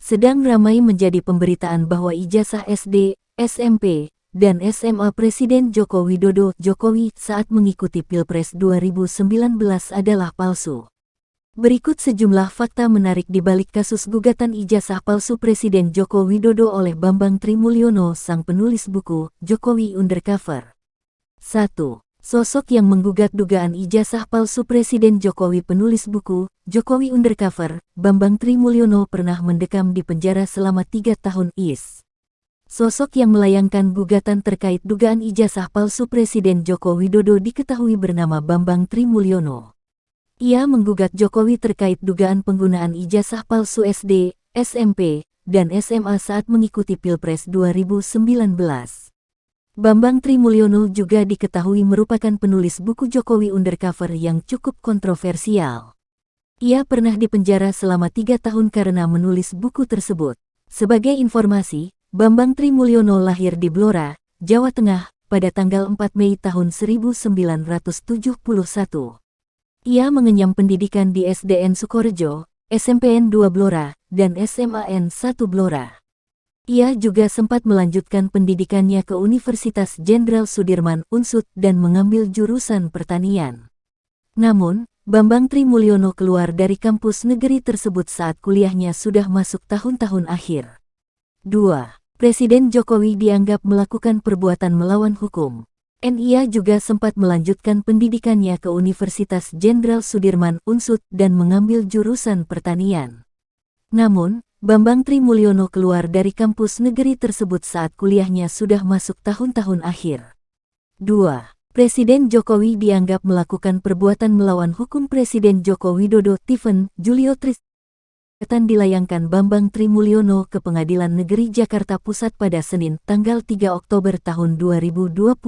sedang ramai menjadi pemberitaan bahwa ijazah SD, SMP, dan SMA Presiden Joko Widodo Jokowi saat mengikuti Pilpres 2019 adalah palsu. Berikut sejumlah fakta menarik di balik kasus gugatan ijazah palsu Presiden Joko Widodo oleh Bambang Trimulyono, sang penulis buku Jokowi Undercover. 1. Sosok yang menggugat dugaan ijazah palsu Presiden Jokowi. Penulis buku Jokowi Undercover, Bambang Trimulyono pernah mendekam di penjara selama 3 tahun. Sosok yang melayangkan gugatan terkait dugaan ijazah palsu Presiden Joko Widodo diketahui bernama Bambang Trimulyono. Ia menggugat Jokowi terkait dugaan penggunaan ijazah palsu SD, SMP, dan SMA saat mengikuti Pilpres 2019. Bambang Trimulyono juga diketahui merupakan penulis buku Jokowi Undercover yang cukup kontroversial. Ia pernah dipenjara selama 3 tahun karena menulis buku tersebut. Sebagai informasi, Bambang Trimulyono lahir di Blora, Jawa Tengah, pada tanggal 4 Mei tahun 1971. Ia mengenyam pendidikan di SDN Sukorejo, SMPN 2 Blora, dan SMAN 1 Blora. Ia juga sempat melanjutkan pendidikannya ke Universitas Jenderal Sudirman (UNSUD) dan mengambil jurusan pertanian. Namun, Bambang Trimulyono keluar dari kampus negeri tersebut saat kuliahnya sudah masuk tahun-tahun akhir. 2. Presiden Jokowi dianggap melakukan perbuatan melawan hukum. Ia juga sempat melanjutkan pendidikannya ke Universitas Jenderal Sudirman (UNSUD) dan mengambil jurusan pertanian. Namun, Bambang Trimulyono keluar dari kampus negeri tersebut saat kuliahnya sudah masuk tahun-tahun akhir. 2. Presiden Jokowi dianggap melakukan perbuatan melawan hukum. Presiden Joko Widodo Tiffen Julio Tristan dilayangkan Bambang Trimulyono ke Pengadilan Negeri Jakarta Pusat pada Senin, tanggal 3 Oktober tahun 2022.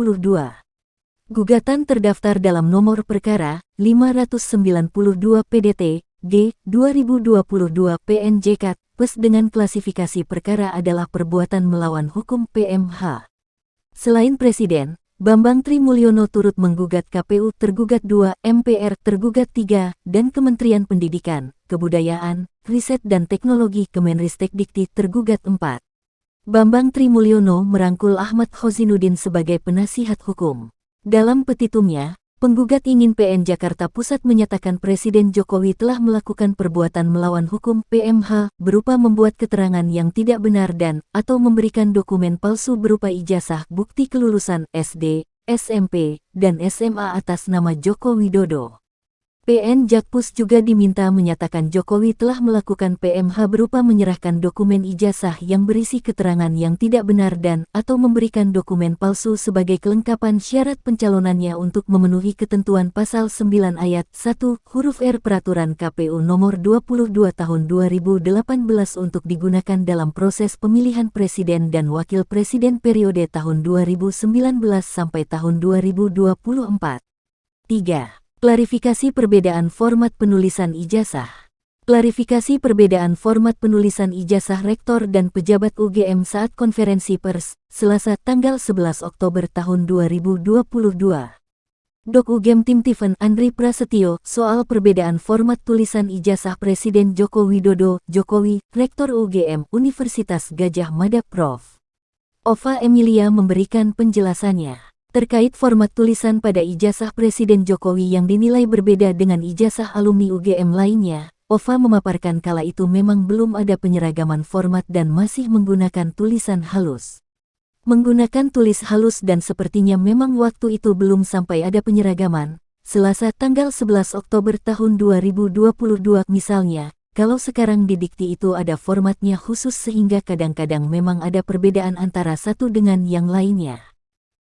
Gugatan terdaftar dalam nomor perkara 592 PDT G 2022 PNJK PES dengan klasifikasi perkara adalah perbuatan melawan hukum PMH. Selain Presiden, Bambang Trimulyono turut menggugat KPU tergugat 2, MPR tergugat 3, dan Kementerian Pendidikan, Kebudayaan, Riset dan Teknologi Kemenristekdikti tergugat 4. Bambang Trimulyono merangkul Ahmad Khozinuddin sebagai penasihat hukum. Dalam petitumnya, penggugat ingin PN Jakarta Pusat menyatakan Presiden Jokowi telah melakukan perbuatan melawan hukum PMH berupa membuat keterangan yang tidak benar dan atau memberikan dokumen palsu berupa ijazah bukti kelulusan SD, SMP, dan SMA atas nama Joko Widodo. PN Jakpus juga diminta menyatakan Jokowi telah melakukan PMH berupa menyerahkan dokumen ijazah yang berisi keterangan yang tidak benar dan atau memberikan dokumen palsu sebagai kelengkapan syarat pencalonannya untuk memenuhi ketentuan pasal 9 ayat 1 huruf R Peraturan KPU nomor 22 tahun 2018 untuk digunakan dalam proses pemilihan presiden dan wakil presiden periode tahun 2019 sampai tahun 2024. 3. Klarifikasi perbedaan format penulisan ijazah. Klarifikasi perbedaan format penulisan ijazah rektor dan pejabat UGM saat konferensi pers, Selasa tanggal 11 Oktober tahun 2022. Dok UGM Tim Tiffen Andri Prasetyo soal perbedaan format tulisan ijazah Presiden Joko Widodo Jokowi, Rektor UGM Universitas Gadjah Mada Prof. Ova Emilia memberikan penjelasannya. Terkait format tulisan pada ijazah Presiden Jokowi yang dinilai berbeda dengan ijazah alumni UGM lainnya, Ova memaparkan kala itu memang belum ada penyeragaman format dan masih menggunakan tulisan halus. Menggunakan tulis halus dan sepertinya memang waktu itu belum sampai ada penyeragaman. Selasa tanggal 11 Oktober tahun 2022 misalnya, kalau sekarang di dikti itu ada formatnya khusus sehingga kadang-kadang memang ada perbedaan antara satu dengan yang lainnya.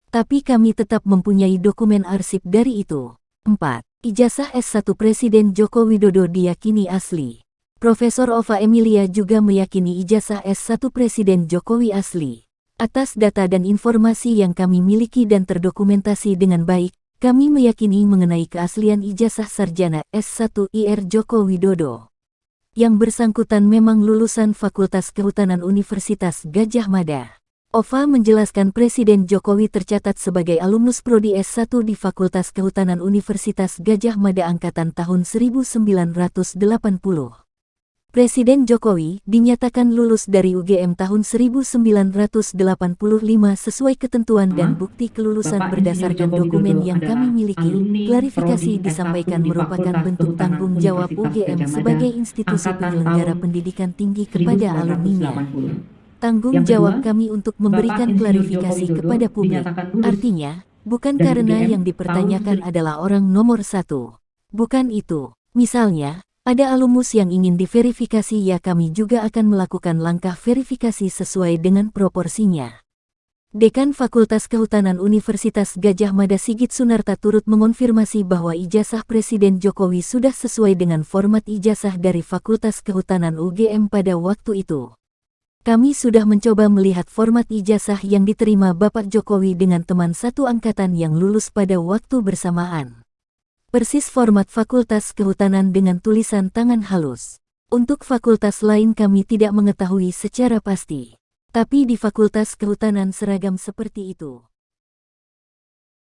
Tapi kami tetap mempunyai dokumen arsip dari itu. 4. Ijazah S1 Presiden Joko Widodo diyakini asli. Profesor Ova Emilia juga meyakini ijazah S1 Presiden Jokowi asli. Atas data dan informasi yang kami miliki dan terdokumentasi dengan baik, kami meyakini mengenai keaslian ijazah sarjana S1 IR Joko Widodo. Yang bersangkutan memang lulusan Fakultas Kehutanan Universitas Gadjah Mada. Ova menjelaskan Presiden Jokowi tercatat sebagai alumnus Prodi S1 di Fakultas Kehutanan Universitas Gadjah Mada angkatan tahun 1980. Presiden Jokowi dinyatakan lulus dari UGM tahun 1985 sesuai ketentuan dan bukti kelulusan Bapak Insinyur berdasarkan Joko dokumen Widodo yang kami adalah miliki. alumni Klarifikasi Prodi disampaikan S1 di merupakan Fakultas bentuk Kehutanan tanggung jawab Universitas UGM Gajah Mada sebagai institusi angkatan penyelenggara tahun pendidikan tinggi kepada alumninya. 1980. Tanggung Yang kedua, jawab kami untuk Bapak memberikan Insinyur Joko klarifikasi Widodo kepada publik. dinyatakan lulus Artinya, bukan dari karena UGM yang tahun dipertanyakan adalah orang nomor satu. Bukan itu. Misalnya, ada alumnus yang ingin diverifikasi, ya kami juga akan melakukan langkah verifikasi sesuai dengan proporsinya. Dekan Fakultas Kehutanan Universitas Gajah Mada Sigit Sunarta turut mengonfirmasi bahwa ijazah Presiden Jokowi sudah sesuai dengan format ijazah dari Fakultas Kehutanan UGM pada waktu itu. Kami sudah mencoba melihat format ijazah yang diterima Bapak Jokowi dengan teman satu angkatan yang lulus pada waktu bersamaan. Persis format Fakultas Kehutanan dengan tulisan tangan halus. Untuk fakultas lain kami tidak mengetahui secara pasti. Tapi di Fakultas Kehutanan seragam seperti itu.